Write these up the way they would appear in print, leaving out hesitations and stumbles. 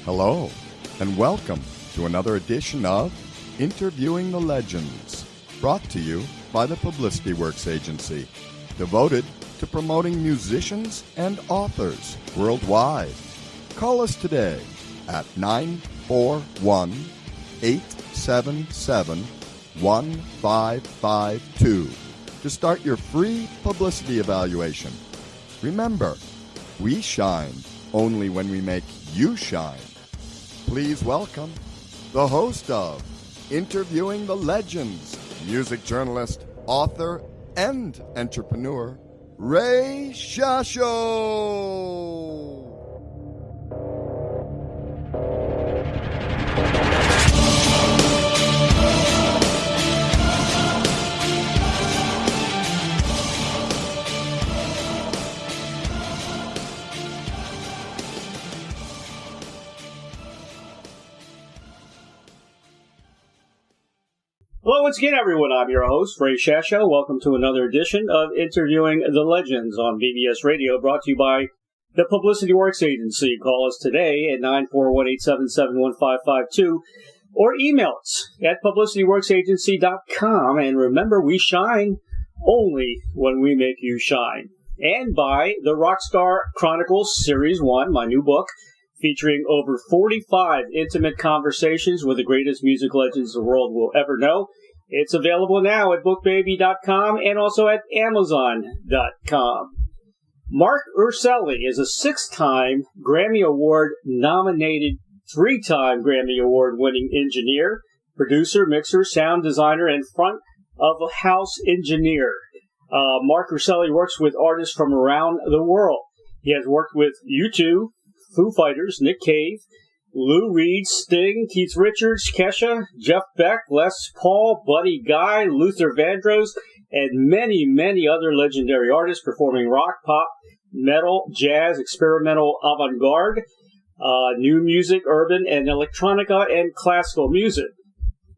Hello, and welcome to another edition of Interviewing the Legends, brought to you by the Publicity Works Agency, devoted to promoting musicians and authors worldwide. Call us today at 941-877-1552 to start your free publicity evaluation. Remember, we shine only when we make you shine. Please welcome the host of Interviewing the Legends, music journalist, author, and entrepreneur, Ray Shasho. Hello once again, everyone. I'm your host, Ray Shasho. Welcome to another edition of Interviewing the Legends on BBS Radio, brought to you by the Publicity Works Agency. Call us today at 941-877-1552 or email us at publicityworksagency.com. And remember, we shine only when we make you shine. And by the Rockstar Chronicles Series 1, my new book, featuring over 45 intimate conversations with the greatest music legends the world will ever know. It's available now at bookbaby.com and also at amazon.com. Marc Urselli is a six-time Grammy Award nominated, three-time Grammy Award winning engineer, producer, mixer, sound designer, and front of house engineer. Marc Urselli works with artists from around the world. He has worked with U2, Foo Fighters, Mckee, Lou Reed, Sting, Keith Richards, Kesha, Jeff Beck, Les Paul, Buddy Guy, Luther Vandross, and many, many other legendary artists performing rock, pop, metal, jazz, experimental, avantgarde, new music, urban, and electronica, and classical music.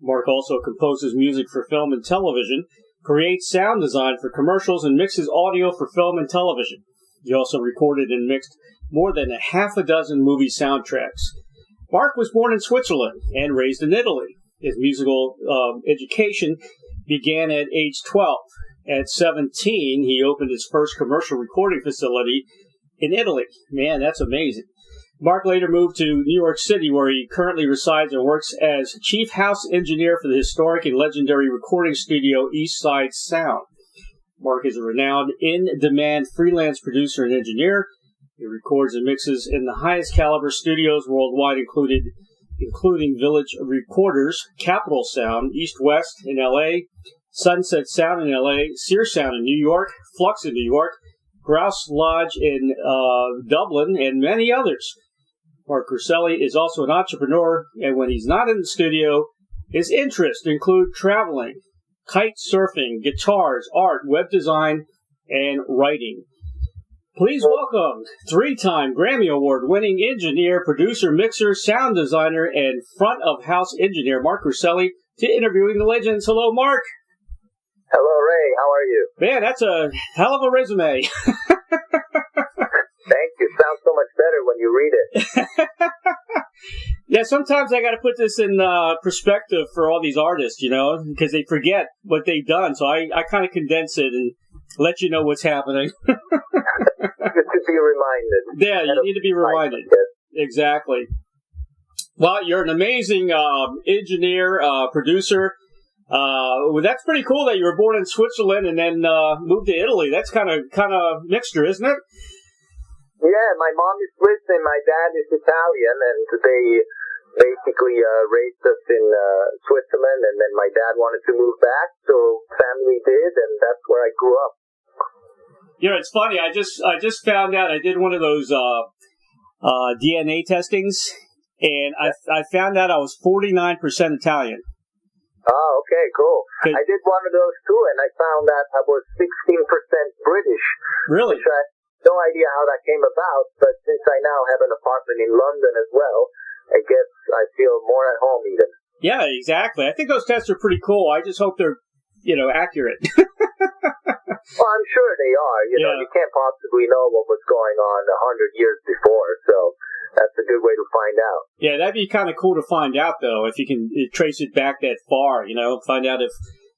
Marc also composes music for film and television, creates sound design for commercials, and mixes audio for film and television. He also recorded and mixed more than a half a dozen movie soundtracks. Marc was born in Switzerland and raised in Italy. His musical education began at age 12. At 17, he opened his first commercial recording facility in Italy. Man, that's amazing. Marc later moved to New York City, where he currently resides and works as chief house engineer for the historic and legendary recording studio East Side Sound. Marc is a renowned, in-demand freelance producer and engineer. He records and mixes in the highest caliber studios worldwide, including Village Recorders, Capitol Sound, East West in L.A., Sunset Sound in L.A., Sear Sound in New York, Flux in New York, Grouse Lodge in Dublin, and many others. Marc Urselli is also an entrepreneur, and when he's not in the studio, his interests include traveling, kite surfing, guitars, art, web design, and writing. Please welcome three-time Grammy Award-winning engineer, producer, mixer, sound designer, and front-of-house engineer, Marc Urselli, to Interviewing the Legends. Hello, Marc. Hello, Ray. How are you? Man, that's a hell of a resume. Thank you. Sounds so much better when you read it. Yeah, sometimes I got to put this in perspective for all these artists, you know, because they forget what they've done. So I kind of condense it and let you know what's happening. Just to be reminded. Yeah, you need to be reminded. Exactly. Well, you're an amazing engineer, producer. That's pretty cool that you were born in Switzerland and then moved to Italy. That's kind of mixture, isn't it? Yeah, my mom is Swiss and my dad is Italian, and they basically raised us in Switzerland, and then my dad wanted to move back, so family did, and that's where I grew up. You know, it's funny. I just found out I did one of those DNA testings, and I found out I was 49% Italian. Oh, okay, cool. I did one of those too, and I found that I was 16% British. Really? Which I have no idea how that came about, but since I now have an apartment in London as well, I guess I feel more at home even. Yeah, exactly. I think those tests are pretty cool. I just hope they're, accurate. Well, I'm sure they are. You know, you can't possibly know what was going on 100 years before, so that's a good way to find out. Yeah, that'd be kind of cool to find out, though, if you can trace it back that far, you know, find out if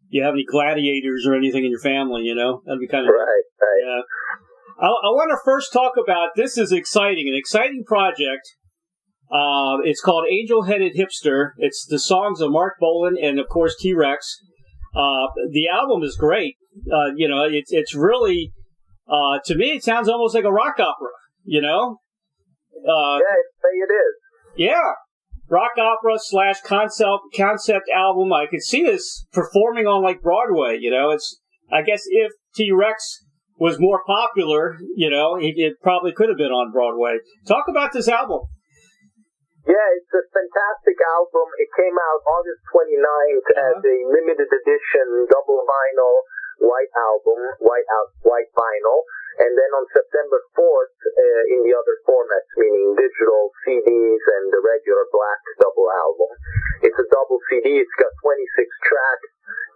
you have any gladiators or anything in your family, you know. That'd be kind of... Right. Yeah. I want to first talk about, this is exciting, an exciting project. It's called Angel-Headed Hipster. It's the songs of Mark Bolan and, of course, T-Rex. The album is great. You know, it's really, to me, it sounds almost like a rock opera, you know? It is. Yeah. Rock opera / concept album. I could see this performing on, like, Broadway, you know? I guess if T-Rex was more popular, you know, it probably could have been on Broadway. Talk about this album. Yeah, it's a fantastic album. It came out August 29th as a limited edition double vinyl white album, white vinyl. And then on September 4th, in the other formats, meaning digital CDs and the regular black double album. It's a double CD. It's got 26 tracks.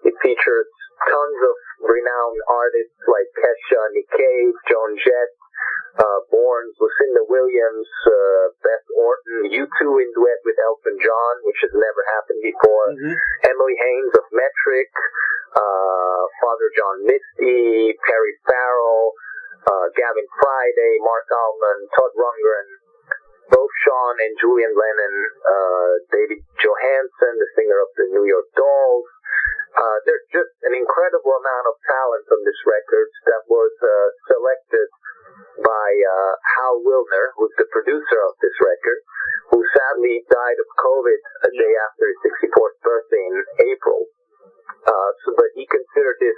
It features tons of renowned artists like Kesha, Mckee, Joan Jett, Børns, Lucinda Williams, Beth Orton, U2 in duet with Elton John, which has never happened before, Emily Haynes of Metric, Father John Misty, Perry Farrell, Gavin Friday, Mark Alman, Todd Rundgren, both Sean and Julian Lennon, David Johansen, the singer of the New York Dolls. There's just an incredible amount of talent on this record that was selected by Hal Wilner, who's the producer of this record, who sadly died of COVID a day after his 64th birthday in April. But he considered this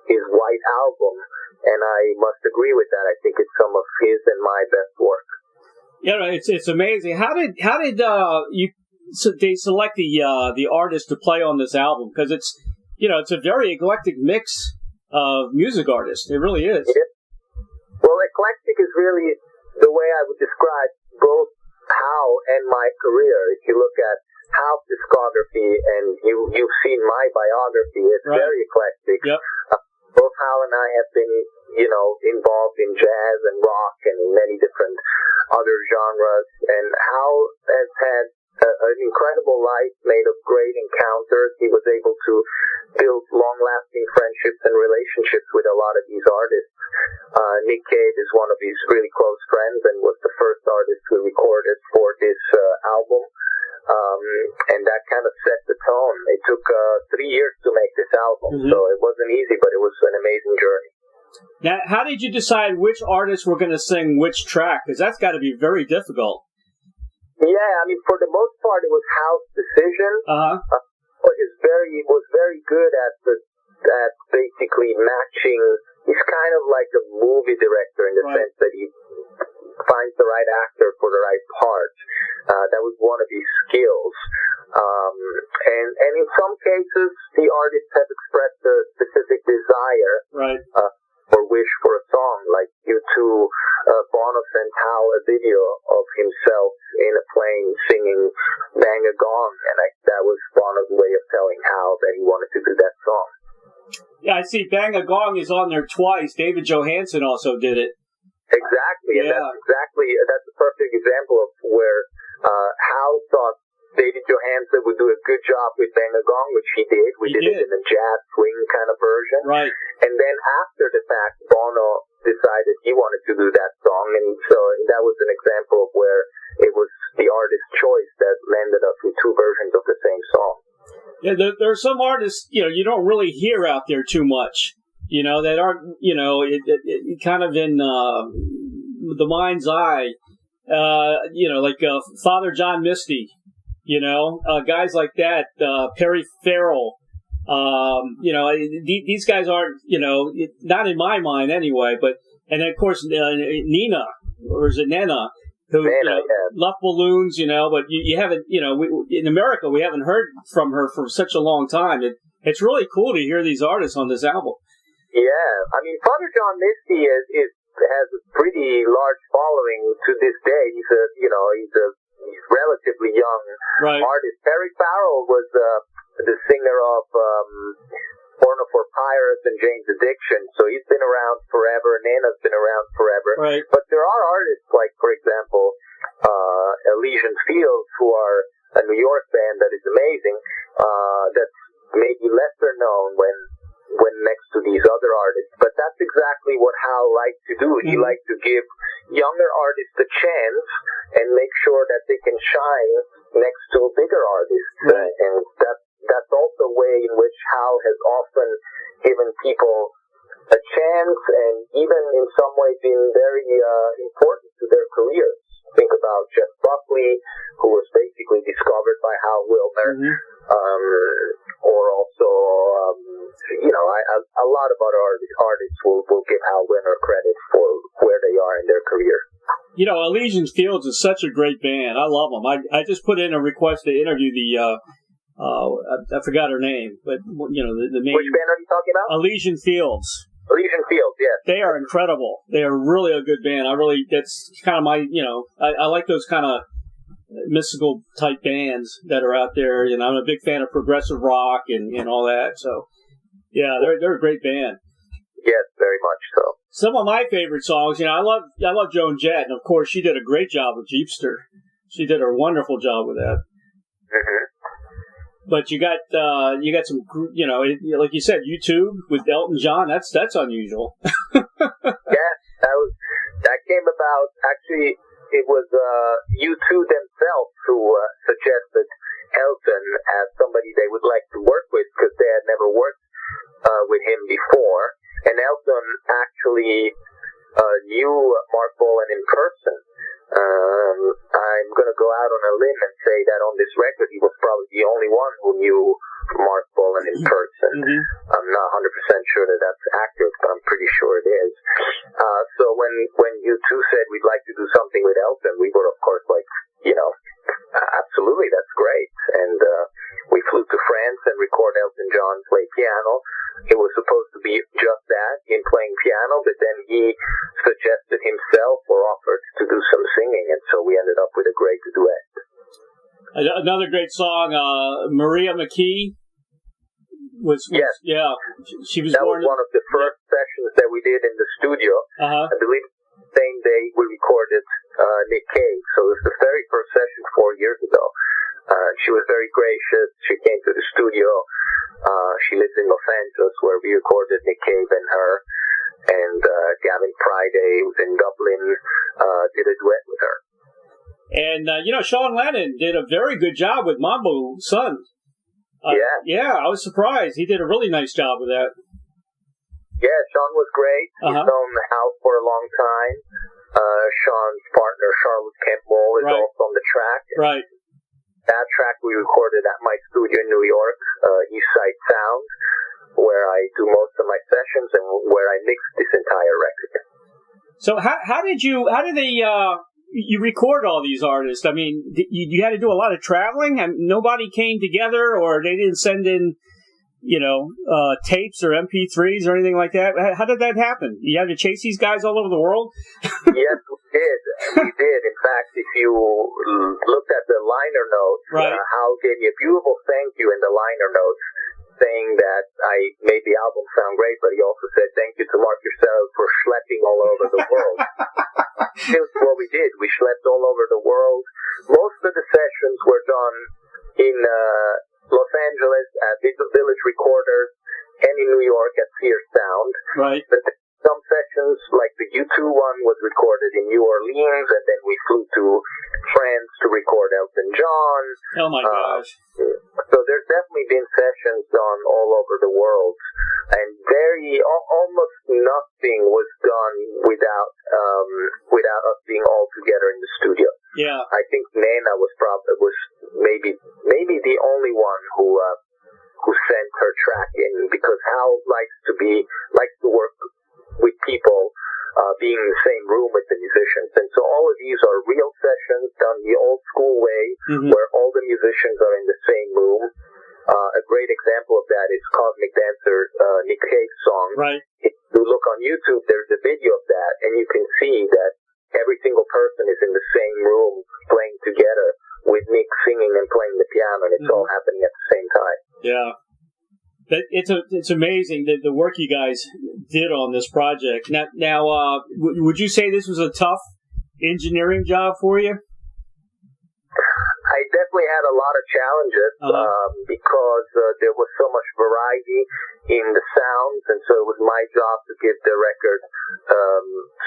his white album, and I must agree with that. I think it's some of his and my best work. Yeah, it's amazing. How did they select the artist to play on this album? Because it's a very eclectic mix of music artists. It really is. Yeah. Well, eclectic is really the way I would describe both Hal and my career. If you look at Hal's discography, and you've seen my biography, it's very eclectic. Yep. Both Hal and I have been, involved in jazz and rock and many different other genres. And Hal has had an incredible life made of great encounters. He was able to build long-lasting friendships and relationships with a lot of these artists. Nick Cave is one of his really close friends and was the first artist we recorded for this album. And that kind of set the tone. It took 3 years to make this album, so it wasn't easy, but it was an amazing journey. Now, how did you decide which artists were going to sing which track? Because that's got to be very difficult. Yeah, I mean, for the most part, it was Hal's decision. He was very good at basically matching. He's kind of like a movie director in the sense that he finds the right actor for the right part. That was one of his skills. And in some cases, the artists have expressed a specific desire or wish for a song. Like U2, Bono sent Hal a video of himself in a plane singing Bang a Gong, and that was Bono's way of telling Hal that he wanted to do that song. Yeah, I see Bang a Gong is on there twice. David Johansen also did it. Exactly, and that's a perfect example of where Hal thought David Johansen would do a good job with Bang a Gong, which he did. We did it in a jazz swing kind of version. Right. And then after the fact, Bono decided he wanted to do that song, and so that was an example of where it was the artist's choice that landed us with two versions of the same song. Yeah, there are some artists, you don't really hear out there too much, that aren't, it kind of in the mind's eye, like Father John Misty, guys like that, Perry Farrell, these guys aren't, not in my mind anyway, and then of course Nina, or is it Nena? Who Luft Balloons, but you haven't, in America we haven't heard from her for such a long time. It's really cool to hear these artists on this album. Yeah, I mean, Father John Misty has a pretty large following to this day. He's a relatively young artist. Perry Farrell was the singer of Porno for Pirates and Jane's Addiction, so he's been around forever. Nana's been around forever. Right. But there are artists like, for example, Elysian Fields, who are a New York band that is amazing, that's maybe lesser known when next to these other artists. But that's exactly what Hal liked to do. He liked to give younger artists a chance and make sure that they can shine next to bigger artists. And that's also a way in which Hal has often given people a chance and even in some ways been very important to their careers. Think about Jeff Buckley, who was basically discovered by Hal Wilner, or also, a lot of other artists will give Hal Wilner credit for where they are in their career. Elysian Fields is such a great band. I love them. I just put in a request to interview the, I forgot her name, but, the main... Which band are you talking about? Elysian Fields. Elysian Fields, yes. They are incredible. They are really a good band. That's kind of my, I like those kind of mystical type bands that are out there. I'm a big fan of progressive rock and all that. So, yeah, they're a great band. Yes, very much so. Some of my favorite songs, I love Joan Jett, and of course she did a great job with Hipster. She did a wonderful job with that. Mm-hmm. But you got some, like you said, YouTube with Elton John. That's unusual. Yeah, that came about. Actually, it was U2 themselves who suggested Elton as somebody they would like to work with because they had never worked with him before. And Elton actually knew Marc Bolan in person. I'm going to go out on a limb and say that on this record, he was probably the only one who knew Marc Bolan in person. Mm-hmm. I'm not 100% sure that that's accurate, but I'm pretty sure it is. So when U2 said we'd like to do something with Elton, we were, of course, like, absolutely, that's great. And we flew to France and recorded Elton John play piano. It was supposed to be just that, him playing piano, but then he suggested himself or offered to do some singing, and so we ended up with a great duet. Another great song, Maria Mckee was yes. Yeah, she was. That was one of the first sessions that we did in the studio. I believe the same day we recorded Nick Cave, so it was the very first session 4 years ago. She was very gracious. She came to the studio. She lives in Los Angeles, where we recorded Nick Cave and her. And Gavin Friday, who's in Dublin, did a duet with her. And, Sean Lennon did a very good job with Mambo's son. Yeah, I was surprised. He did a really nice job with that. Yeah, Sean was great. He's known Hal for a long time. Sean's partner, Charlotte Campbell, is also on the track. Right. That track we recorded at my studio in New York, Eastside Sound, where I do most of my sessions and where I mix this entire record. So how did you record all these artists? I mean, you had to do a lot of traveling, and nobody came together, or they didn't send in, tapes or MP3s or anything like that. How did that happen? You had to chase these guys all over the world? Yes, we did. We did. In fact, if you looked at the liner notes, Hal gave me a beautiful thank you in the liner notes, saying that I made the album sound great, but he also said thank you to Marc Urselli for schlepping all over the world. Here's what we did. We schlepped all over the world. Most of the sessions were done in Los Angeles at Village Recorders and in New York at Sears Sound. Right. But some sessions, like the U2 one, was recorded in New Orleans, and then we flew to France to record Elton John. Oh my gosh. So there's definitely been sessions done all over the world, and almost nothing was done without us being all together in the studio. Yeah. I think Nena was maybe the only one who sent her track in, because Hal likes to work with people being in the same room with the musicians. And so all of these are real sessions done the old school way, where all the musicians are in the same room. A great example of that is Cosmic Dancer, Nick Cave's song. Right. If you look on YouTube, there's a video of that, and you can see that every single person is in the same room playing together with Nick singing and playing the piano, and it's all happening at the same time. Yeah. It's amazing the work you guys did on this project. Now, would you say this was a tough engineering job for you? definitely had a lot of challenges because there was so much variety in the sounds, and so it was my job to give the record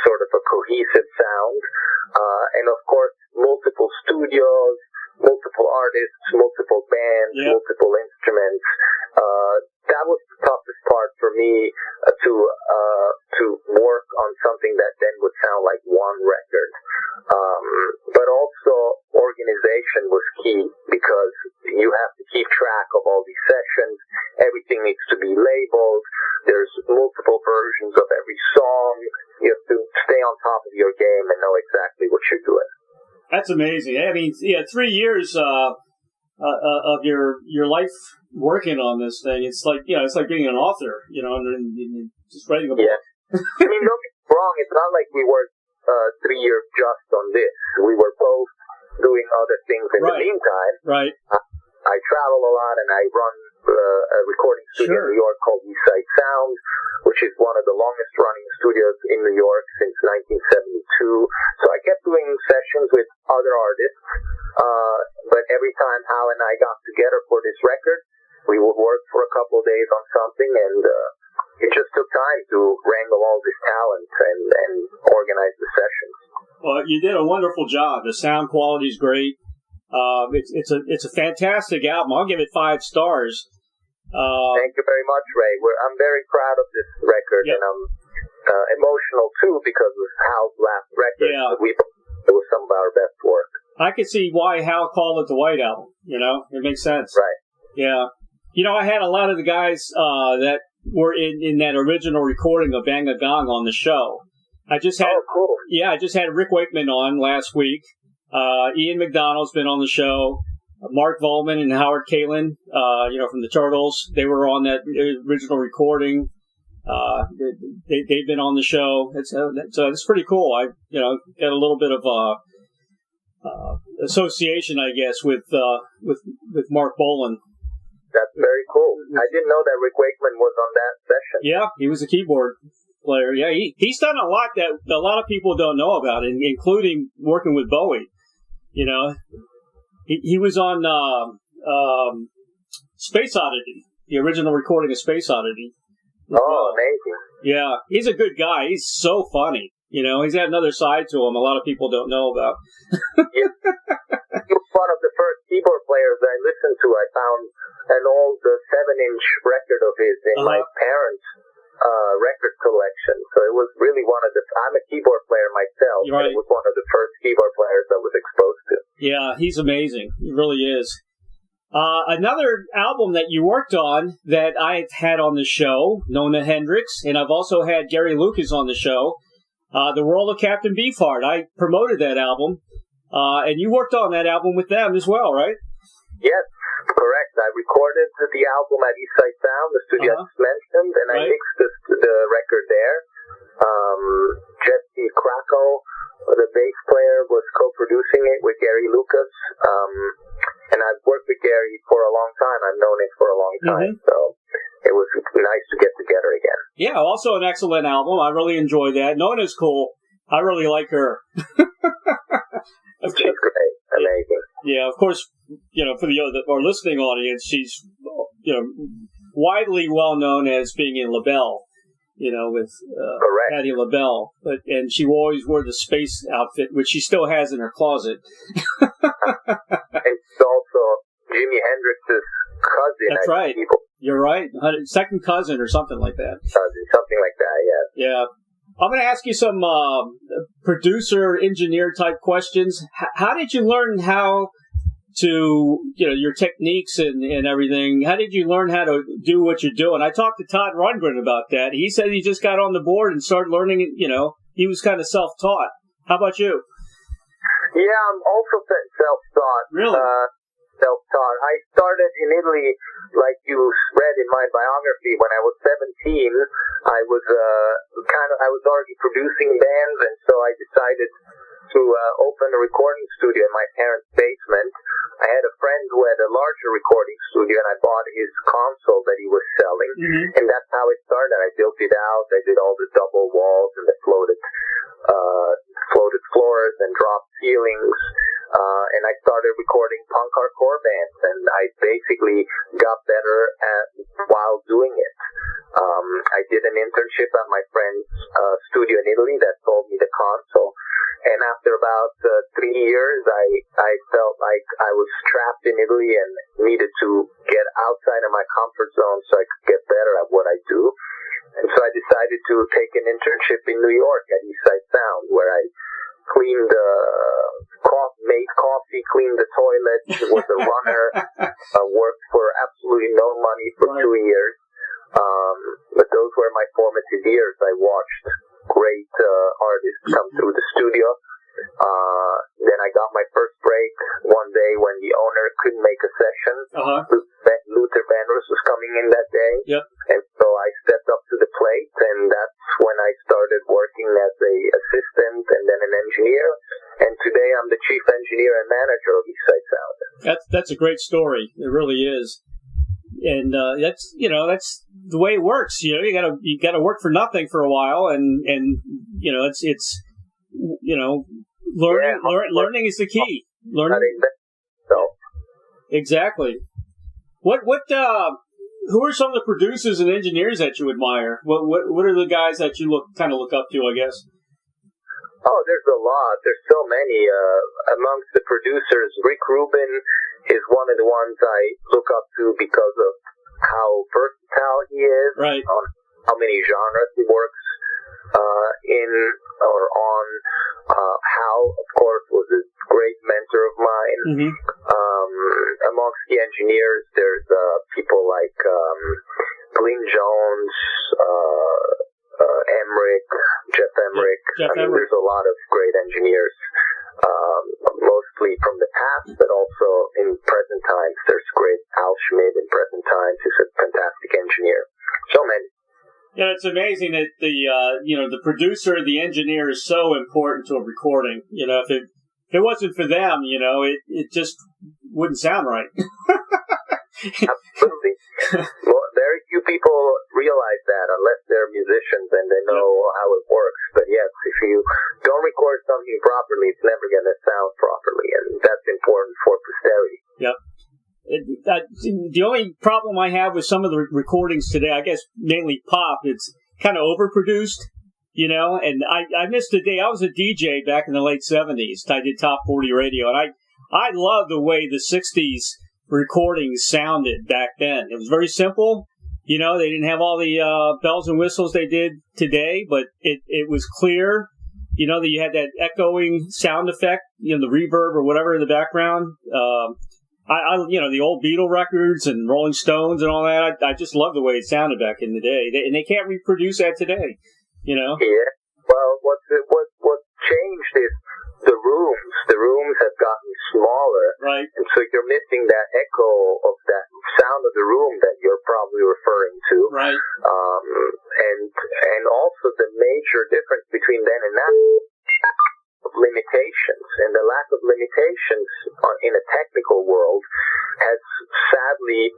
sort of a cohesive sound. And of course, multiple studios, multiple artists, multiple bands, multiple instruments. That was the toughest part for me to work on something that then would sound like one record. But also organization was key because you have to keep track of all these sessions. Everything needs to be labeled. There's multiple versions of every song. You have to stay on top of your game and know exactly what you're doing. That's amazing. I mean, 3 years of your life working on this thing. It's like being an author, and just writing a book. Yeah. I mean, don't get me wrong. It's not like we worked 3 years just on this. We were both doing other things in the meantime. Right. I travel a lot, and I run a recording studio in New York called Eastside Sound, which is one of the longest running studios in New York since 1972. So I kept doing sessions with other artists, but every time Hal and I got together for this record, we would work for a couple of days on something, and it just took time to wrangle all this talent and organize the sessions. Well, you did a wonderful job. The sound quality is great. It's a fantastic album. I'll give it 5 stars. Thank you very much, Ray. I'm very proud of this record, and I'm emotional too because it was Hal's last record. Yeah. It was some of our best work. I could see why Hal called it the White Album. It makes sense. Right. Yeah. I had a lot of the guys that were in that original recording of Bang a Gong on the show. I just had I just had Rick Wakeman on last week. Ian McDonald's been on the show. Mark Volman and Howard Kalin, from the Turtles, they were on that original recording. They've been on the show. So it's pretty cool. I got a little bit of association, I guess, with Mark Bolan. That's very cool. I didn't know that Rick Wakeman was on that session. Yeah, he was a keyboard player. Yeah, he's done a lot that a lot of people don't know about, including working with Bowie. He was on Space Oddity, the original recording of Space Oddity. Oh, amazing. Yeah, he's a good guy. He's so funny. He's got another side to him a lot of people don't know about. Yeah. He was one of the first keyboard players I listened to. I found an old 7-inch record of his in my parents' record collection. So it was really I'm a keyboard player myself. Right. It was one of the first keyboard players I was exposed to. Yeah, he's amazing. He really is. Another album that you worked on that I've had on the show, Nona Hendrix, and I've also had Gary Lucas on the show, The World of Captain Beefheart. I promoted that album, and you worked on that album with them as well, right? Yes, correct. I recorded the album at Eastside Sound, the studio I just mentioned, and I mixed the record there. Jesse Krakow, the bass player, was co-producing it with Gary Lucas. And I've worked with Gary for a long time. I've known him for a long time. So it was nice to get together again. Yeah, also an excellent album. I really enjoyed that. Nona's cool. I really like her. She's great. Amazing. Yeah, of course, for our listening audience, she's, widely well known as being in LaBelle, with Patti LaBelle. And she always wore the space outfit, which she still has in her closet. And she's also Jimi Hendrix's cousin. That's right. You're right. Second cousin or something like that. Something like that, yeah. Yeah. I'm going to ask you some producer, engineer type questions. How did you learn how to, your techniques and everything? How did you learn how to do what you're doing? I talked to Todd Rundgren about that. He said he just got on the board and started learning it. He was kind of self-taught. How about you? Yeah, I'm also self-taught. Really? Self-taught. I started in Italy, like you read in my biography. When I was 17, I was already producing bands, and so I decided to open a recording studio in my parents' basement. I had a friend who had a larger recording studio, and I bought his console that he was selling, and that's how it started. I built it out. I did all the double walls and the floated floors and drop ceilings, and I started recording punk hardcore I felt like I was trapped in Italy and needed to get outside of my comfort zone so I could get better at what I do. And so I decided to take an internship in New York at Eastside Sound, where I cleaned made coffee, cleaned the toilet, was a runner, worked for absolutely no money for 2 years. But those were my formative years. I watched great artists come through the studio. Then I got my first break one day when the owner couldn't make a session. Luther Vandross was coming in that day. Yep. And so I stepped up to the plate, and that's when I started working as a assistant and then an engineer. And today I'm the chief engineer and manager of Eastside Sound. That's a great story. It really is. And that's the way it works. You gotta work for nothing for a while, and learning is the key. Learning. Exactly. Who are some of the producers and engineers that you admire? What are the guys that you look up to, I guess? Oh, there's a lot. There's so many. Amongst the producers, Rick Rubin is one of the ones I look up to because of how versatile he is, right, on how many genres he works in or on. Hal, of course, was a great mentor of mine. Mm-hmm. Amongst the engineers, there's people like Glyn Jones, Jeff Emmerich. There's a lot of great engineers, mostly from the past, but also in present times. There's great Al Schmidt in present times. He's a fantastic engineer. So many. Yeah, it's amazing that the producer, the engineer is so important to a recording. If it wasn't for them, it just wouldn't sound right. Absolutely. Well, very few people realize that unless they're musicians and they know how it works. But yes, if you don't record something properly, it's never going to sound properly, and that's important for posterity. Yep. The only problem I have with some of the recordings today, I guess mainly pop, it's kind of overproduced, and I missed a day. I was a DJ back in the late 70s. I did top 40 radio, and I love the way the 60s recordings sounded back then. It was very simple. They didn't have all the bells and whistles they did today, but it was clear. That you had that echoing sound effect, the reverb or whatever in the background. The old Beatle records and Rolling Stones and all that. I just love the way it sounded back in the day, and they can't reproduce that today. Yeah. Well, what changed is the rooms. The rooms have gotten smaller, right? And so you're missing that echo of that sound of the room that you're probably referring to, right? And also the major difference between then and now. Limitations, and the lack of limitations in a technical world has sadly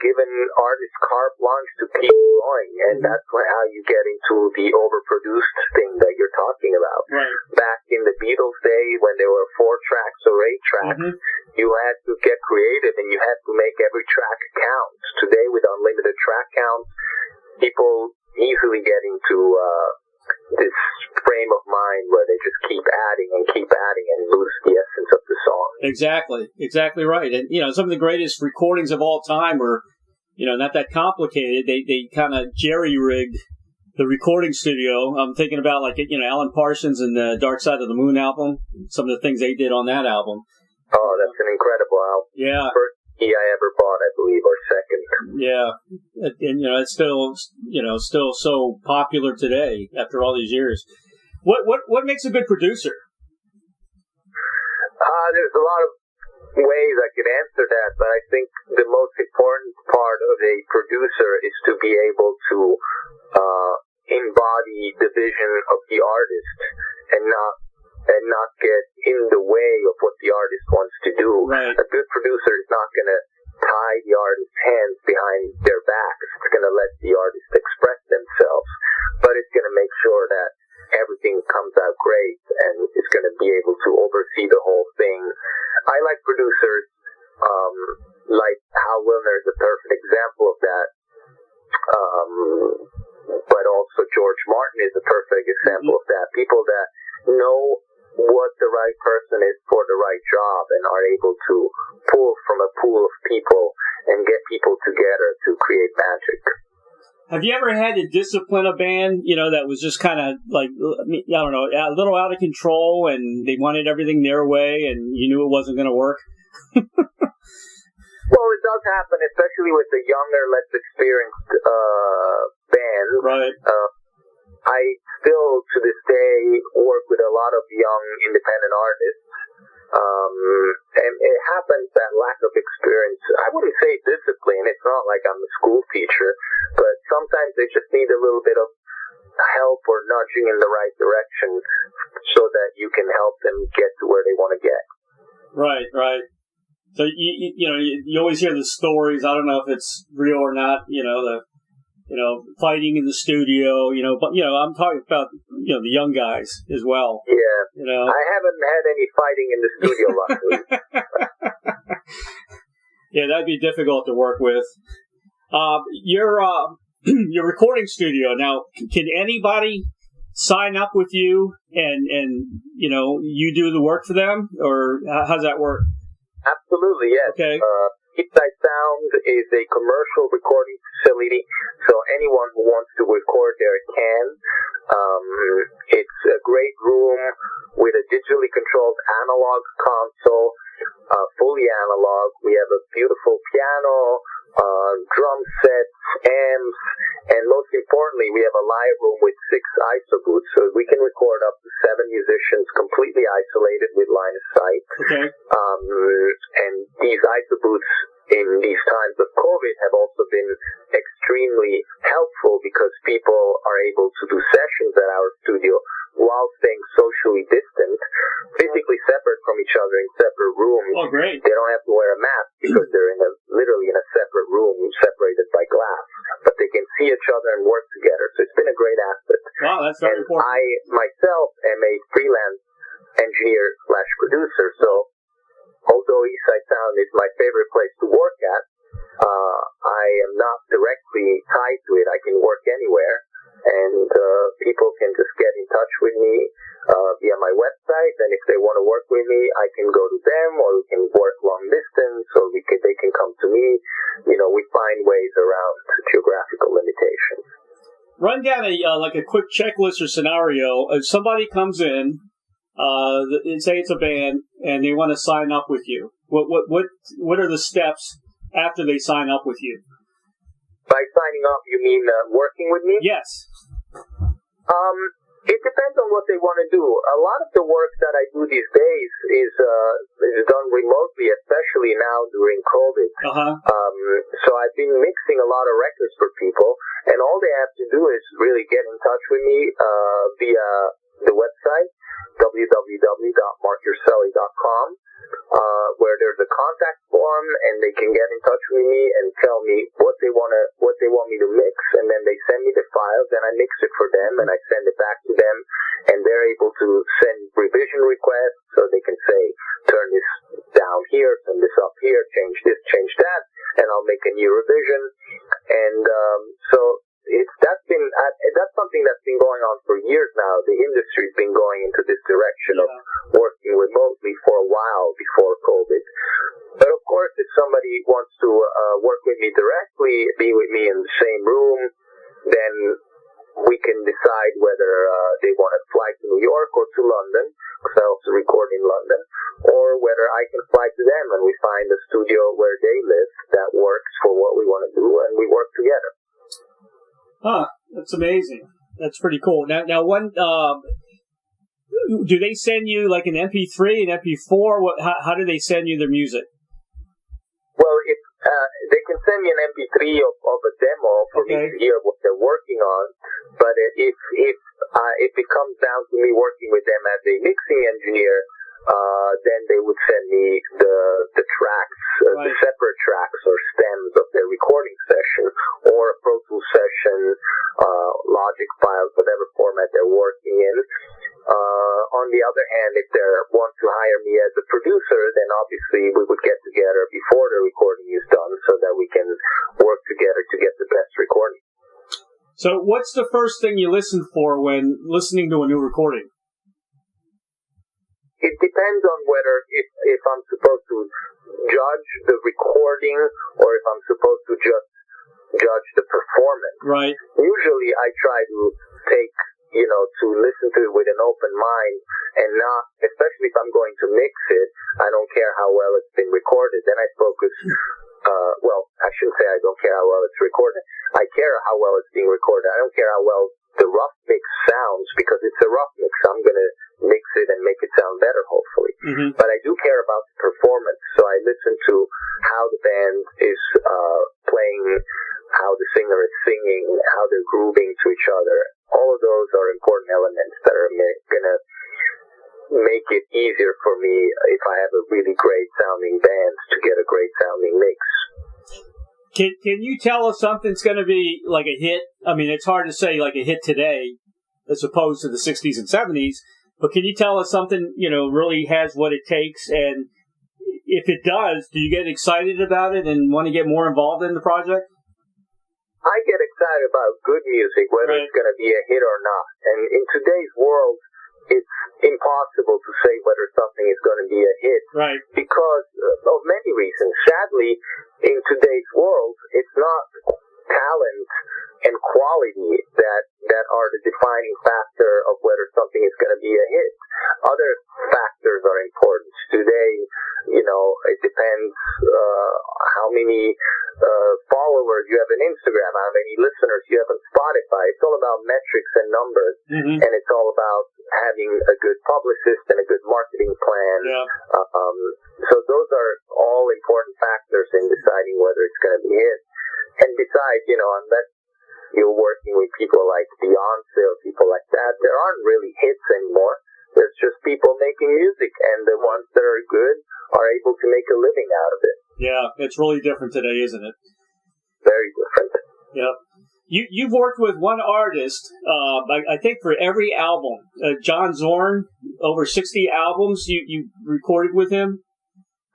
given artists carte blanche to keep going, and that's how you get into the overproduced thing that you're talking about. Right. Back in the Beatles' day, when there were 4 tracks or 8 tracks, you had to get creative and you had to make every track count. Today, with unlimited track counts, people easily get into this frame of mind where they just keep adding and lose the essence of the song. Exactly right. And some of the greatest recordings of all time were, not that complicated. They kind of jerry-rigged the recording studio. I'm thinking about Alan Parsons and the Dark Side of the Moon album. Some of the things they did on that album. Oh, that's an incredible album. Yeah. First I ever bought, I believe, or second. Yeah, and it's still so popular today after all these years. What makes a good producer? There's a lot of ways I could answer that, but I think the most important part of a producer is to be able to embody the vision of the artist and not get in the way of what the artist wants to do. Right. A good producer is not going to tie the artist's hands behind their backs. It's going to let the artist express themselves, but it's going to make sure that everything comes out great and it's going to be able to oversee the whole thing. I like producers like Hal Wilner is a perfect example of that, but also George Martin is a perfect example of that. People that know what the right person is for the right right job and are able to pull from a pool of people and get people together to create magic. Have you ever had to discipline a band, that was just kind of like, I don't know, a little out of control, and they wanted everything their way, and you knew it wasn't going to work? Well, it does happen, especially with the younger, less experienced bands. Right. I still, to this day, work with a lot of young, independent artists. And it happens that lack of experience, I wouldn't say discipline, it's not like I'm a school teacher, but sometimes they just need a little bit of help or nudging in the right direction so that you can help them get to where they want to get. Right. So, you always hear the stories, I don't know if it's real or not, fighting in the studio, but, I'm talking about, the young guys as well. Yeah. I haven't had any fighting in the studio, luckily. Yeah, that'd be difficult to work with. Your recording studio, now, can anybody sign up with you and you do the work for them, or how's that work? Absolutely, yes. Okay. Hipster Sound is a commercial recording facility, so anyone who wants to record there can. It's a great room with a digitally controlled analog console, fully analog. We have a beautiful piano, drum sets, amps, and most importantly, we have a live room with 6 isobooths, so we can record up to 7 musicians completely isolated with line of sight. Okay. And these isobooths in these times of COVID have also been extremely helpful because people are able to do sessions at our studio while staying socially distant, physically separate from each other in separate rooms. Oh, great. They don't have to wear a mask because they're literally in a separate room separated by glass, but they can see each other and work together. So it's been a great asset. Wow, that's very important. I myself am a freelance engineer/producer, so although Eastside Sound is my favorite place to work at, I am not directly tied to it. I can work anywhere, and people can just get in touch with me via my website, and if they want to work with me, I can go to them, or we can work long distance, or they can come to me. We find ways around geographical limitations. Run down a quick checklist or scenario. If somebody comes in, say it's a band, and they want to sign up with you, what are the steps after they sign up with you? By signing up, you mean working with me? Yes. It depends on what they want to do. A lot of the work that I do these days is done remotely, especially now during COVID. Uh-huh. So I've been mixing a lot of records for people, and all they have to do is really get in touch with me via the website, www.marcurselli.com, where there's a contact form, and they can get in touch with me and tell me what they want me to mix, and then they send me the files, and I mix it for them, and I send it back to them, and they're able to send revision requests, so they can say, turn this down here, turn this up here, change this, change that, and I'll make a new revision. And so that's something that's been going on for years now. The industry's been going into this direction of working remotely for a while before COVID. But of course, if somebody wants to work with me directly, be with me in the same room, then we can decide whether they want to fly to New York or to London, because I also record in London, or whether I can fly to them and we find a studio where they live that works for what we want to do, and we work together. Huh, that's amazing. That's pretty cool. Now, do they send you like an MP3, an MP4? How do they send you their music? Well, if they can send me an MP3 of a demo for me to hear what they're working on, but if it comes down to me working with them as a mixing engineer, then they would send me the tracks, the separate tracks or stems of their recording session, or a Pro Tools session, Logic files, whatever format they're working in. On the other hand, if they want to hire me as a producer, then obviously we would get together before the recording is done so that we can work together to get the best recording. So what's the first thing you listen for when listening to a new recording? It depends on whether if care how well it's been recorded. Then I focus, I shouldn't say I don't care how well it's recorded. I care how well it's being recorded. I don't care how well the rough mix sounds, because it's a rough mix. I'm going to mix it and make it sound better, hopefully. Mm-hmm. But I do care about the performance, so I listen to how the band is playing, how the singer is singing, how they're grooving to each other. All of those are important elements that are going to make it easier for me if I have a really great sounding band to get a great sounding mix. Can you tell us something's going to be like a hit? I mean, it's hard to say like a hit today as opposed to the 60s and 70s, but can you tell us something, really has what it takes? And if it does, do you get excited about it and want to get more involved in the project? I get excited about good music, whether it's going to be a hit or not. And in today's world, it's impossible to say whether something is going to be a hit, right? Because of many reasons. Sadly, in today's world, it's not talent and quality that are the defining factor of whether something is going to be a hit. Other factors are important. Today, it depends how many followers you have on Instagram, how many listeners you have on Spotify. It's all about metrics and numbers, and it's all about having a good publicist and a good marketing plan. Yeah. So those are all important factors in deciding whether it's going to be a hit. And besides, unless you're working with people like Beyonce or people like that, there aren't really hits anymore. There's just people making music, and the ones that are good are able to make a living out of it. Yeah, it's really different today, isn't it? Very different. Yeah. You've worked with one artist, I think for every album. John Zorn, over 60 albums you recorded with him?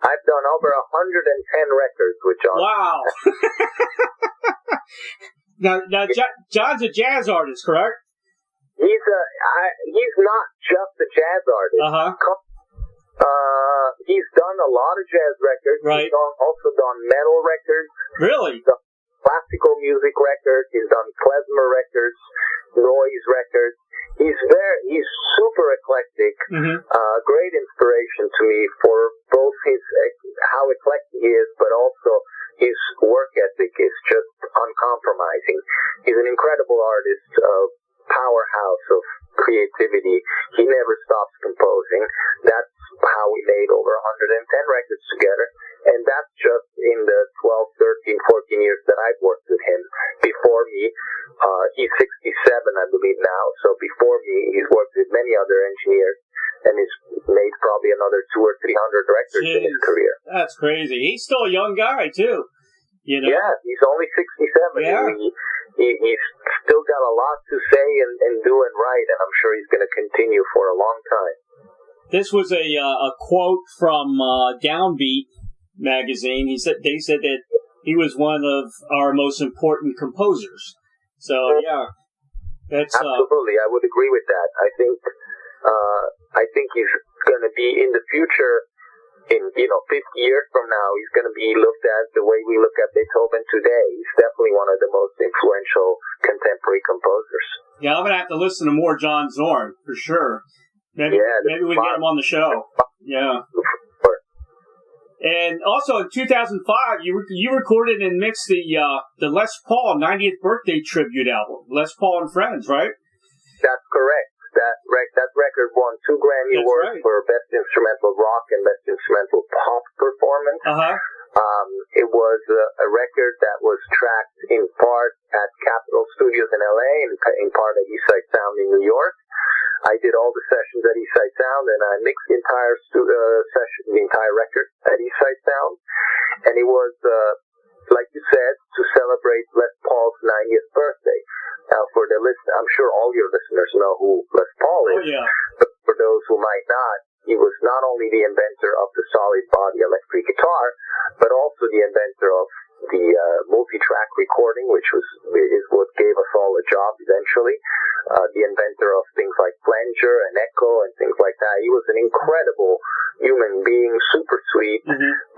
I've done over 110 records with John. Wow. Now, John's a jazz artist, correct? He's not just a jazz artist. Uh-huh. He's done a lot of jazz records. Right. He's also done metal records. Really? He's done classical music records. He's done klezmer records, noise records. He's super eclectic. Mm-hmm. Great inspiration to me for both how eclectic he is, but also his work ethic is just uncompromising. He's an incredible artist, powerhouse of creativity. He never stops composing. That's how we made over 110 records together. And that's just in the 12, 13, 14 years that I've worked with him. Before me, he's 67, I believe now. So before me, he's worked with many other engineers and he's made probably another 200 or 300 records in his career. That's crazy. He's still a young guy, too. Yeah, he's only 67. Yeah. He's still got a lot to say and do and write, and I'm sure he's going to continue for a long time. This was a quote from Downbeat magazine. They said that he was one of our most important composers. So yeah, that's absolutely. I would agree with that. I think he's going to be in the future. In 50 years from now, he's going to be looked at the way we look at Beethoven today. He's definitely one of the most influential contemporary composers. Yeah, I'm going to have to listen to more John Zorn for sure. Maybe we can get him on the show. Yeah. And also in 2005, you recorded and mixed the Les Paul 90th birthday tribute album, Les Paul and Friends, right? That's correct. That record won 2 Grammy Awards for Best Instrumental Rock and Best Instrumental Pop Performance. Uh-huh. It was a record that was tracked in part at Capitol Studios in LA and in part at Eastside Sound in New York. I did all the sessions at Eastside Sound, and I mixed the entire the entire record at Eastside Sound. And it was, like you said, to celebrate Les Paul's 90th birthday. Now, for the I'm sure all your listeners know who Les Paul is. Oh, yeah. But for those who might not, he was not only the inventor of the solid body electric guitar, but also the inventor of the multi-track recording, which is what gave us all a job eventually. The inventor of things like flanger and echo and things like that. He was an incredible human being, super sweet,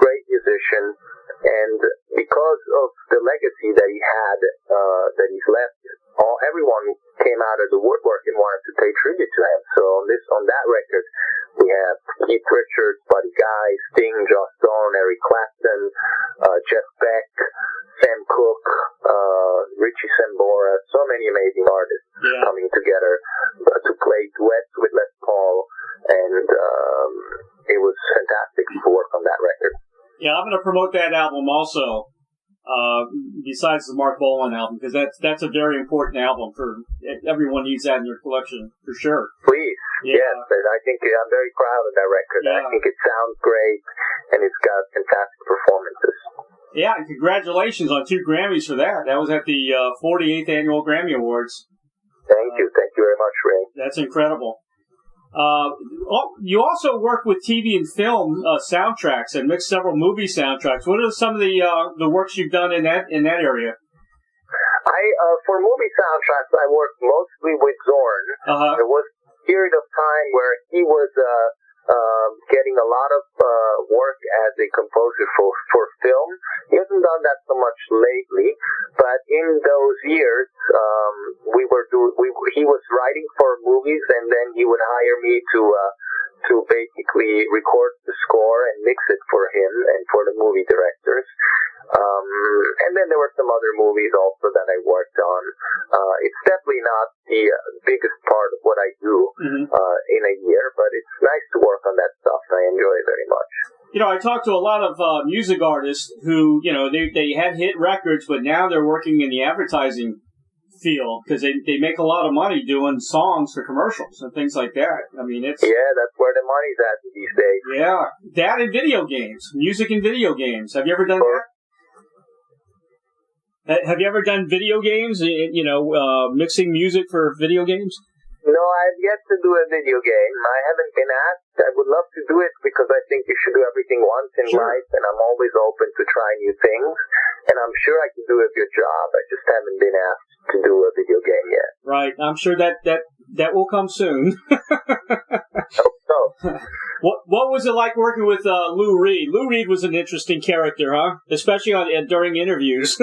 great musician, and because of the legacy that he had, that he's left, everyone came out of the woodwork and wanted to pay tribute to him. So on that record, we have Keith Richards, Buddy Guy, Sting, Yeah, I'm going to promote that album also. Besides the Mark Bolan album, because that's a very important album for everyone needs that in their collection for sure. Please, yeah. Yes, I think I'm very proud of that record. Yeah. I think it sounds great, and it's got fantastic performances. Yeah, and congratulations on 2 Grammys for that. That was at the 48th Annual Grammy Awards. Thank you very much, Ray. That's incredible. You also work with TV and film soundtracks and mixed several movie soundtracks. What are some of the works you've done in that area? For movie soundtracks, I worked mostly with Zorn. There was a period of time where he was getting a lot of work as a composer for film. He hasn't done that so much lately, but in those years, he was writing for movies, and then he would hire me to basically record the score and mix it for him and for the movie directors. And then there were some other movies also that I worked on. It's definitely not the biggest part of what I do in a year, but it's nice to work on that stuff. I enjoy it very much. You know, I talked to a lot of music artists who, you know, they had hit records, but now they're working in the advertising field because they make a lot of money doing songs for commercials and things like that. I mean, it's... Yeah, that's where the money's at these days. Yeah, that and video games, music and video games. Have you ever done that? Have you ever done video games, mixing music for video games? No, I've yet to do a video game. I haven't been asked. I would love to do it because I think you should do everything once in life, and I'm always open to try new things. And I'm sure I can do a good job. I just haven't been asked to do a video game yet. Right. I'm sure that will come soon. Hope so. What was it like working with Lou Reed? Lou Reed was an interesting character, huh? Especially during interviews.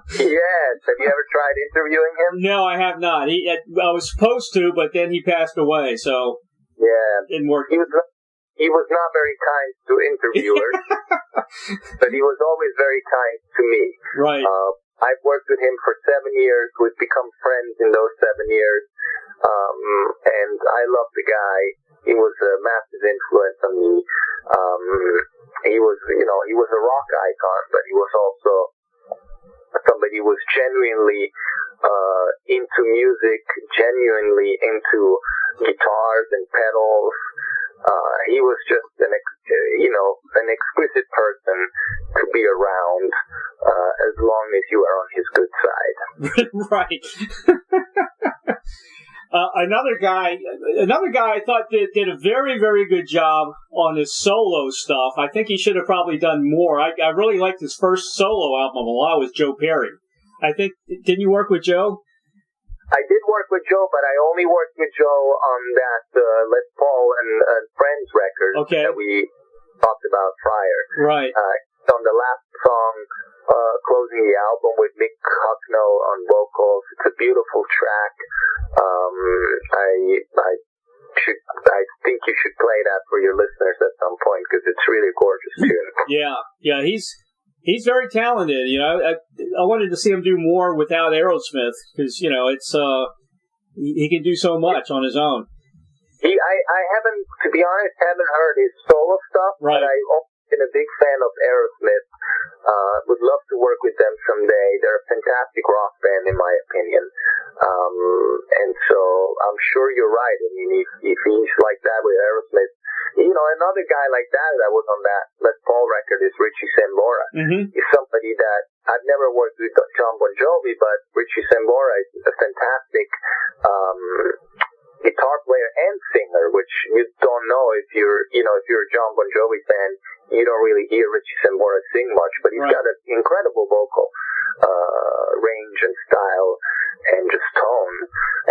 Yes. Have you ever tried interviewing him? No, I have not. I was supposed to, but then he passed away, so yeah, it didn't work. He was not very kind to interviewers, but he was always very kind to me. Right. I've worked with him for 7 years. We've become friends in those 7 years, and I love the guy. He was a massive influence on me. He was a rock icon, but he was also somebody who was genuinely into music, genuinely into guitars and pedals. He was just an exquisite person to be around as long as you are on his good side. Right. Another guy I thought did a very, very good job on his solo stuff. I think he should have probably done more. I really liked his first solo album a lot with Joe Perry. I think, didn't you work with Joe? I did work with Joe, but I only worked with Joe on that Les Paul and Friends record that we talked about prior. Right. On the last song, closing the album with Mick Hucknall on vocals. It's a beautiful track. I think you should play that for your listeners at some point because it's really a gorgeous tune. Yeah, he's very talented. You know, I wanted to see him do more without Aerosmith because it's he can do so much on his own. I haven't, to be honest, heard his solo stuff, right. But I've always been a big fan of Aerosmith. Would love to work with them someday. They're a fantastic rock band, in my opinion. And so I'm sure you're right. I mean, if he's like that with Aerosmith, another guy like that was on that Les Paul record is Richie Sambora. He's somebody that I've never worked with John Bon Jovi, but Richie Sambora is a fantastic guitar player and singer, which you don't know if you're a John Bon Jovi fan. You don't really hear Richie Sambora sing much, but he's got an incredible vocal range and style and just tone.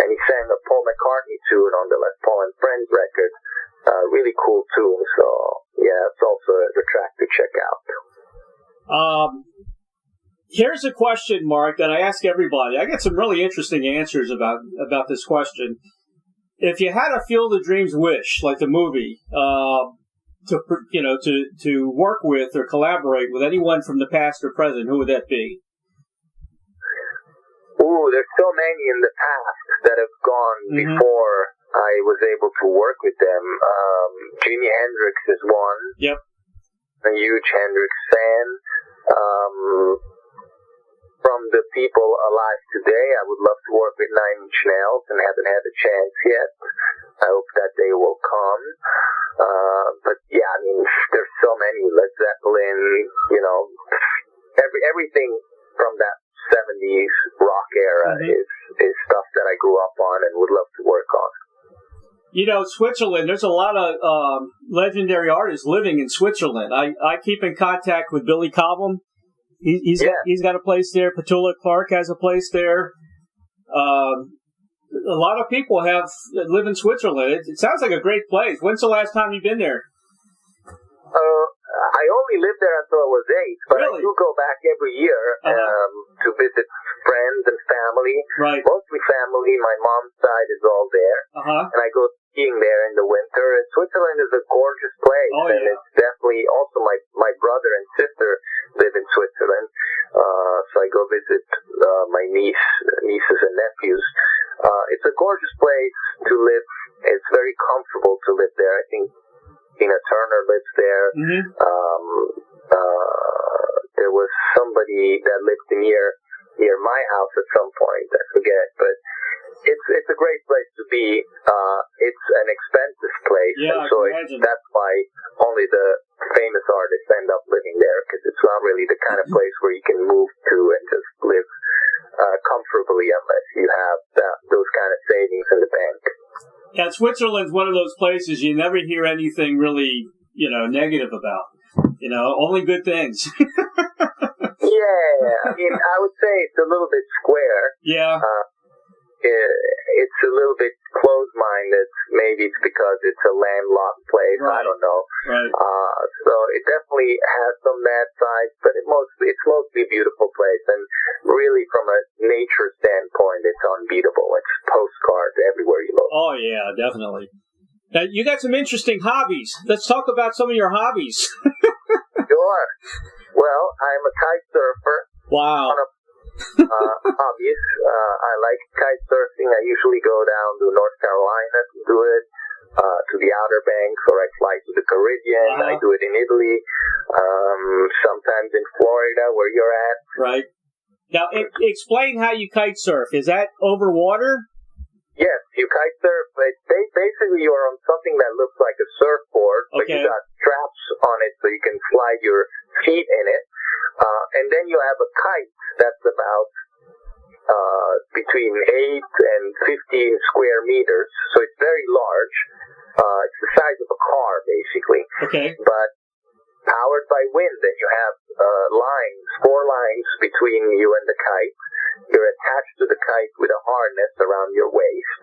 And he sang a Paul McCartney tune on the Les Paul and Friends record. Really cool tune. So yeah, it's also a track to check out. Here's a question, Mark, that I ask everybody. I get some really interesting answers about this question. If you had a Field of Dreams wish, like the movie, to work with or collaborate with anyone from the past or present, who would that be? Ooh, there's so many in the past that have gone before I was able to work with them. Jimi Hendrix is one. Yep. a huge Hendrix fan. From the people alive today, I would love to work with Nine Inch Nails and haven't had a chance yet. I hope that day will come. But yeah, I mean, there's so many. Led Zeppelin, you know, everything from that 70s rock era is stuff that I grew up on and would love to work on. You know, Switzerland, there's a lot of legendary artists living in Switzerland. I keep in contact with Billy Cobham. He's got a place there. Petula Clark has a place there. A lot of people live in Switzerland. It sounds like a great place. When's the last time you've been there? I only lived there until I was 8, but really? I do go back every year to visit friends and family. Right. Mostly family. My mom's side is all there. And I go skiing there in the winter. And Switzerland is a gorgeous place. Oh, and it's definitely also my brother and sister live in Switzerland. So I go visit my nieces and nephews. It's a gorgeous place to live. It's very comfortable to live there. I think Tina Turner lives there. There was somebody that lived near my house at some point. I forget, but it's a great place to be. It's an expensive place, and so that's why only the famous artists end up living there, because it's not really the kind of place where you can move to and just live comfortably unless you have those kind of savings in the bank. Yeah, Switzerland's one of those places you never hear anything really, negative about. Only good things. Yeah, I mean, I would say it's a little bit square. Yeah. It's a little bit closed-minded. Maybe it's because it's a landlocked place. Right. I don't know. Right. So it definitely has some bad sides, but it's mostly a beautiful place. And really, from a nature standpoint, it's unbeatable. It's postcards everywhere you look. Oh, yeah, definitely. Now, you got some interesting hobbies. Let's talk about some of your hobbies. Sure. Well, I'm a kite surfer. Wow. Hobbies. I like kite surfing. I usually go down to North Carolina to do it, to the Outer Banks, or I fly to the Caribbean. I do it in Italy, sometimes in Florida, where you're at. Right. Now, explain how you kite surf. Is that over water? Yes, you kite surf. Basically, you're on something that looks like a surfboard, but you got straps on it so you can slide your feet in it. And then you have a kite that's about between 8 and 15 square meters, so it's very large. It's the size of a car, basically. Okay. But powered by wind, and you have four lines between you and the kite. You're attached to the kite with a harness around your waist,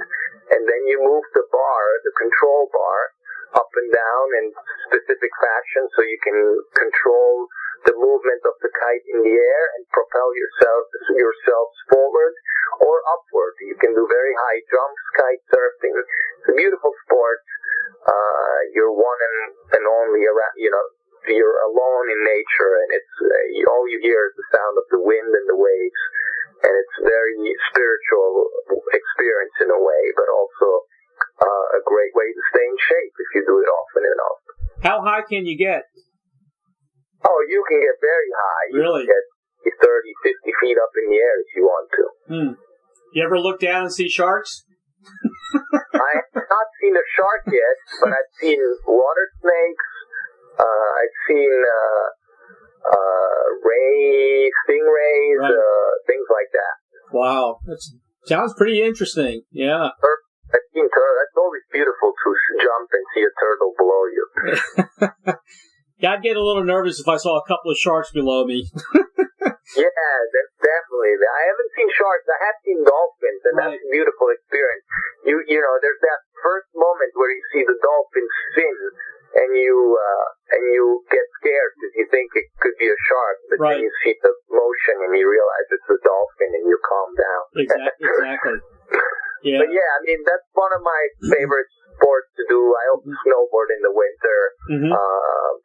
and then you move the control bar, up and down in specific fashion so you can control the movement of the kite in the air and propel yourselves forward or upward. You can do very high jumps kite surfing. It's a beautiful sport. You're one and only around, you're alone in nature, and it's all you hear is the sound of the wind and the waves, and it's very spiritual experience in a way, but also a great way to stay in shape if you do it often enough. How high can you get? Oh, you can get very high. Really? You can get 30, 50 feet up in the air if you want to. You ever look down and see sharks? I have not seen a shark yet, but I've seen water snakes. I've seen stingrays, things like that. Wow. That sounds pretty interesting. Yeah. I've seen turtles. It's always beautiful to jump and see a turtle below you. Yeah, I'd get a little nervous if I saw a couple of sharks below me. Yeah, that's definitely. I haven't seen sharks. I have seen dolphins, and that's a beautiful experience. You know, there's that first moment where you see the dolphin spin, and you get scared because you think it could be a shark, but then you see the motion and you realize it's a dolphin, and you calm down. Exactly. Yeah. But yeah, I mean, that's one of my favorite sports to do. I also snowboard in the winter,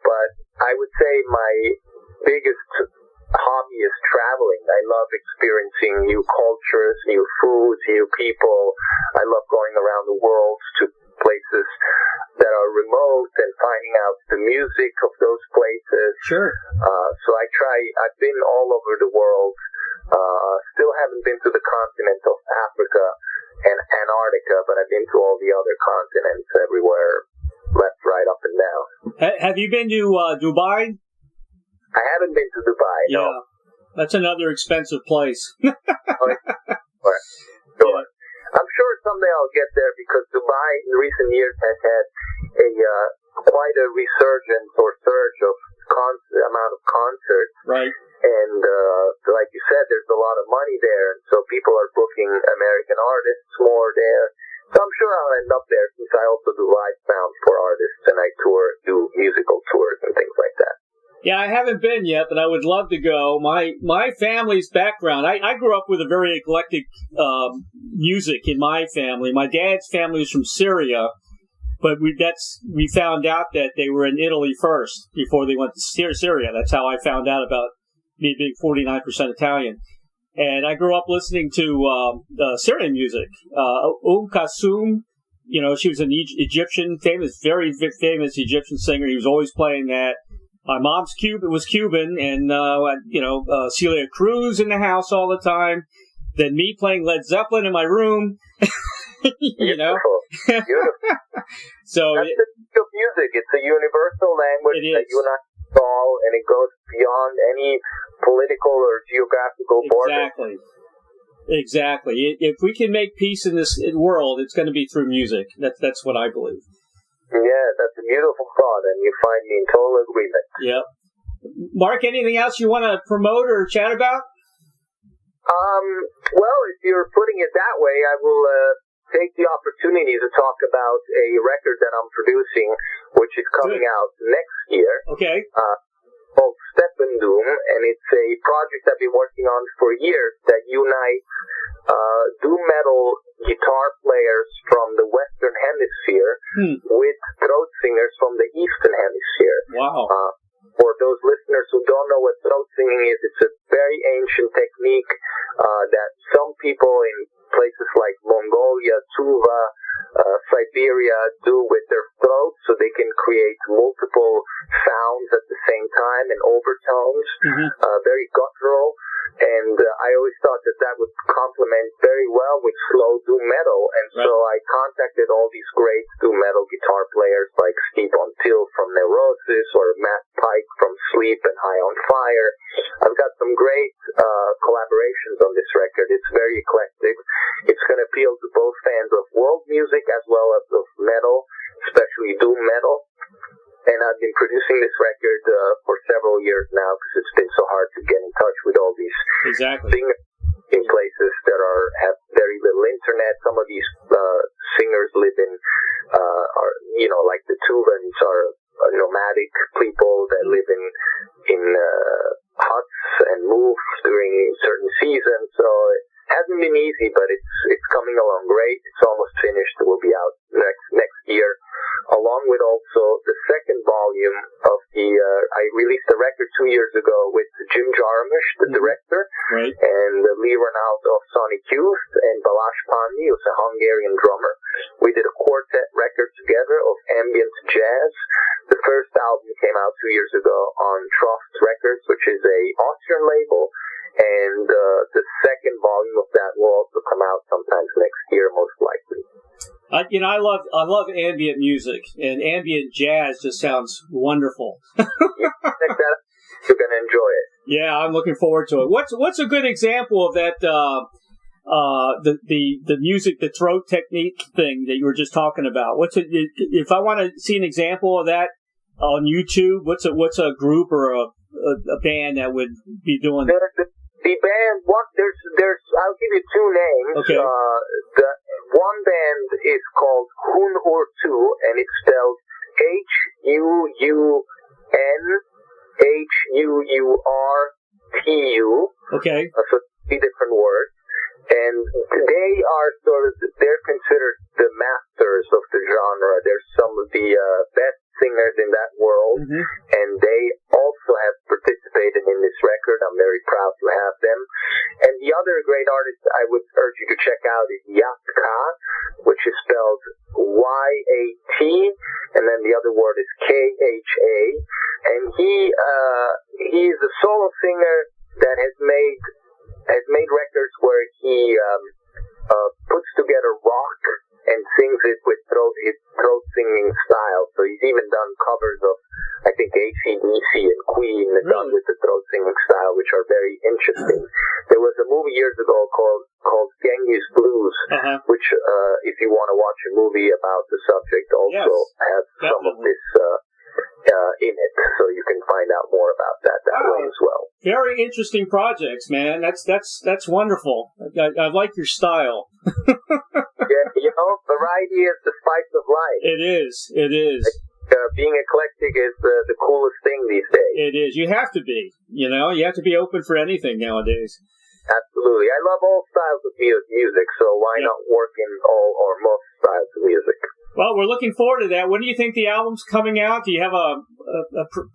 but I would say my biggest hobby is traveling. I love experiencing new cultures, new foods, new people. I love going around the world to places that are remote and finding out the music of those places. Sure. So I've been all over the world. Still haven't been to the continent of Africa and Antarctica, but I've been to all the other continents everywhere, left, right, up, and down. Have you been to Dubai? I haven't been to Dubai, no. Yeah. That's another expensive place. Sure. I'm sure someday I'll get there because Dubai in recent years has had quite a resurgence or surge of amount of concerts. Right. And like you said, there's a lot of money there, and so people are booking American artists more there. So I'm sure I'll end up there since I also do live sound for artists and I do musical tours and things like that. Yeah, I haven't been yet, but I would love to go. My family's background, I grew up with a very eclectic music in my family. My dad's family was from Syria, but we found out that they were in Italy first before they went to Syria. That's how I found out about me being 49% Italian. And I grew up listening to Syrian music. Kulthum, she was an Egyptian, very famous Egyptian singer. He was always playing that. My mom's was Cuban, and Celia Cruz in the house all the time. Then me playing Led Zeppelin in my room. Beautiful. So that's the beauty of music. It's a universal language that you and I all, and it goes beyond any political or geographical borders. Exactly. If we can make peace in this world, it's going to be through music. That's what I believe. Yeah, that's a beautiful thought, and you find me in total agreement. Yep. Mark, anything else you want to promote or chat about? Well, if you're putting it that way, I will take the opportunity to talk about a record that I'm producing, which is coming out next year. Okay. Called Steppendoom, and it's a project I've been working on for years that unites doom metal guitar players from the Western Hemisphere with throat singers from the Eastern Hemisphere. Wow. For those listeners who don't know what throat singing is, it's a very ancient technique that some people in places like Mongolia, Tuva, Siberia do with their throats, so they can create multiple sounds at the same time and overtones, very guttural. And I always thought that would complement very well with slow doom metal. And so I contacted all these great doom metal guitar players like Steve Till from Neurosis or Matt Pike from Sleep and High on Fire. I've got some great collaborations on this record. It's very eclectic. It's going to appeal to both fans of world music as well as of metal, especially doom metal. And I've been producing this record for several years now because it's been so hard to get in touch with all these singers in places that have very little internet. Some of these singers live in, like the Tuvans are nomadic people that live in huts and move during certain seasons. So it hasn't been easy, but it's coming along great. It's almost finished. It will be out next year, along with also the second volume of I released a record 2 years ago with Jim Jarmusch, the director, and Lee Ronaldo of Sonic Youth, and Balázs Pandi, who's a Hungarian drummer. We did a quartet record together of ambient jazz. The first album came out 2 years ago on Trost Records, which is a Austrian label, and the second volume of that will also come out sometimes next year, most likely. I love ambient music, and ambient jazz just sounds wonderful. You're going to enjoy it. Yeah, I'm looking forward to it. What's a good example of that? The music, the throat technique thing that you were just talking about. If I want to see an example of that on YouTube, what's a group or a band that would be doing that? The band, I'll give you two names. Okay. The one band is called Hun Urtu, and it's spelled HUNHURTU. Okay. So 3 different words. And they are they're considered the masters of the genre. They're some of the best singers in that world, and they also have participated in this record. I'm very proud to have them. And the other great artist I would urge you to check out is Yatka, which is spelled YAT, and is a solo singer that has made records where he puts together rock and sings it with his throat singing style. So he's even done covers of, I think, AC/DC and Queen done with the throat singing style, which are very interesting. There was a movie years ago called Genghis Blues, which, if you want to watch a movie about the subject, also has some of this in it, so you can find out more about that way as well. Very interesting projects, man. That's wonderful. I like your style. Yeah, variety is the spice of life. It is. Being eclectic is the coolest thing these days. It is. You have to be. You have to be open for anything nowadays. Absolutely. I love all styles of music, so why not work in all or most styles of music? Well, we're looking forward to that. When do you think the album's coming out? Do you have a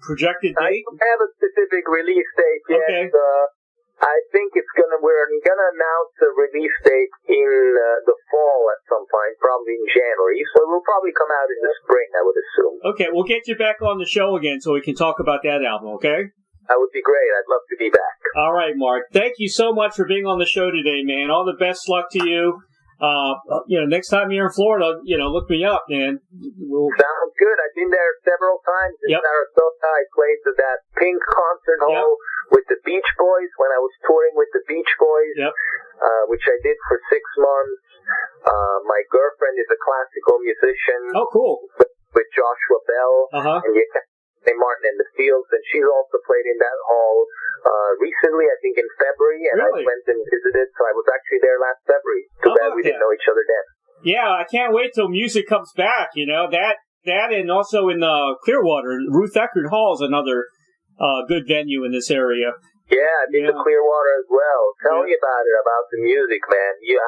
projected date? I don't have a specific release date yet. Okay. I think we're gonna announce a release date in the fall at some point, probably in January. So it will probably come out in the spring, I would assume. Okay, we'll get you back on the show again so we can talk about that album, okay? That would be great. I'd love to be back. All right, Mark. Thank you so much for being on the show today, man. All the best luck to you. Next time you're in Florida, look me up, man. Sounds good. I've been there several times in Sarasota. I played at that Pink concert hall with the Beach Boys when I was touring with the Beach Boys, which I did for 6 months. My girlfriend is a classical musician. Oh, cool. With Joshua Bell and St. Martin in the Fields, and she's also played in that hall recently, I think in February, and I went and visited, so I was actually there last February. Too bad we didn't know each other then. Yeah, I can't wait till music comes back, that and also in Clearwater, Ruth Eckerd Hall is another good venue in this area. Yeah, I've been to Clearwater as well. Tell me about it, about the music, man. You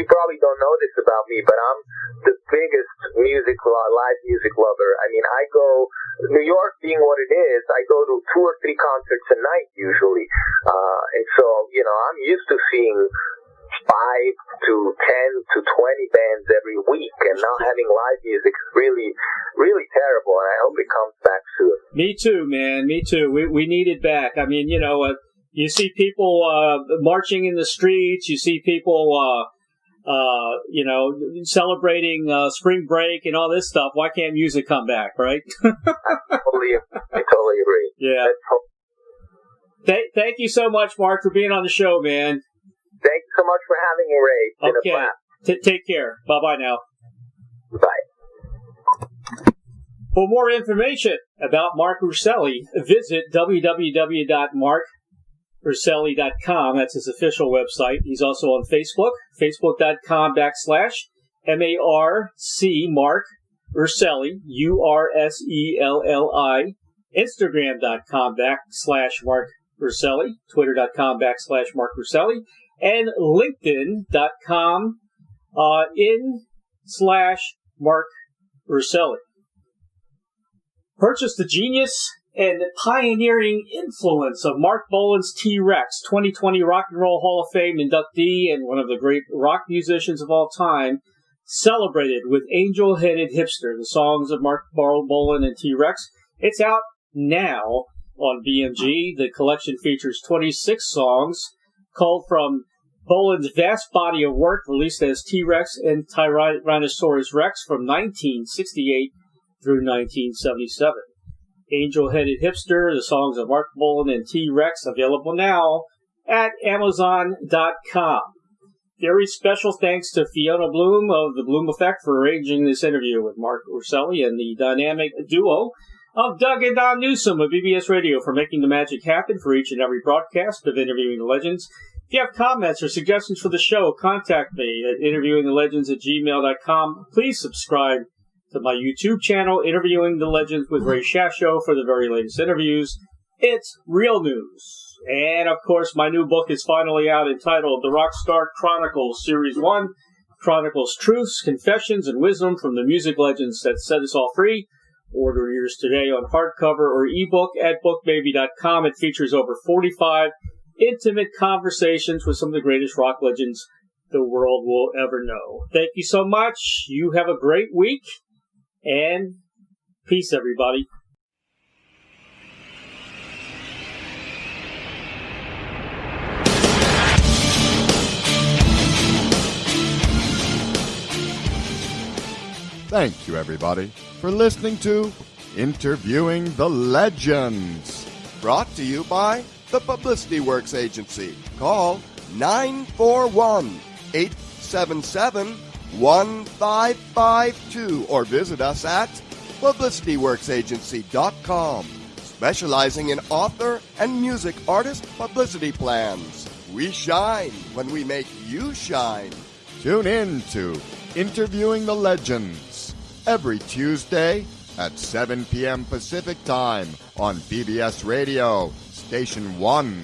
probably don't know this about me, but I'm the biggest live music lover. I mean, I go, New York being what it is, I go to 2 or 3 concerts a night usually. And so, I'm used to seeing 5 to 10 to 20 bands every week, and now having live music is really, really terrible, and I hope it comes back soon. Me too, man. Me too. We need it back. I mean, you see people marching in the streets. You see people, celebrating spring break and all this stuff. Why can't music come back, right? I totally agree. Yeah. Thank you so much, Mark, for being on the show, man. Thank you so much for having me, Ray. It's been a blast. Take care. Bye-bye now. Bye. For more information about Marc Urselli, visit www.marcurselli.com. That's his official website. He's also on Facebook, facebook.com/MARC Marc Urselli, URSELLI, Instagram.com/Marc Urselli, Twitter.com/Marc Urselli, and LinkedIn.com /Marc Urselli. Purchase the genius and pioneering influence of Marc Bolan's T-Rex, 2020 Rock and Roll Hall of Fame inductee and one of the great rock musicians of all time, celebrated with Angel-Headed Hipster, the songs of Marc Bolan and T-Rex. It's out now on BMG. The collection features 26 songs culled from Bolan's vast body of work released as T-Rex and Tyrannosaurus Rex from 1968 through 1977. Angel-Headed Hipster, the songs of Marc Bolan and T-Rex, available now at Amazon.com. Very special thanks to Fiona Bloom of The Bloom Effect for arranging this interview with Marc Urselli and the dynamic duo of Doug and Don Newsom of BBS Radio for making the magic happen for each and every broadcast of Interviewing the Legends. If you have comments or suggestions for the show, contact me at interviewingthelegends@gmail.com. Please subscribe to my YouTube channel, Interviewing the Legends with Ray Shasho, for the very latest interviews. It's real news. And, of course, my new book is finally out, entitled The Rockstar Chronicles, Series 1, chronicles truths, confessions, and wisdom from the music legends that set us all free. Order yours today on hardcover or ebook at bookbaby.com. It features over 45 intimate conversations with some of the greatest rock legends the world will ever know. Thank you so much. You have a great week, and peace, everybody. Thank you, everybody, for listening to Interviewing the Legends. Brought to you by the Publicity Works Agency. Call 941-877-1552 or visit us at publicityworksagency.com, specializing in author and music artist publicity plans. We shine when we make you shine. Tune in to Interviewing the Legends every Tuesday at 7 p.m. Pacific Time on PBS Radio, Station 1.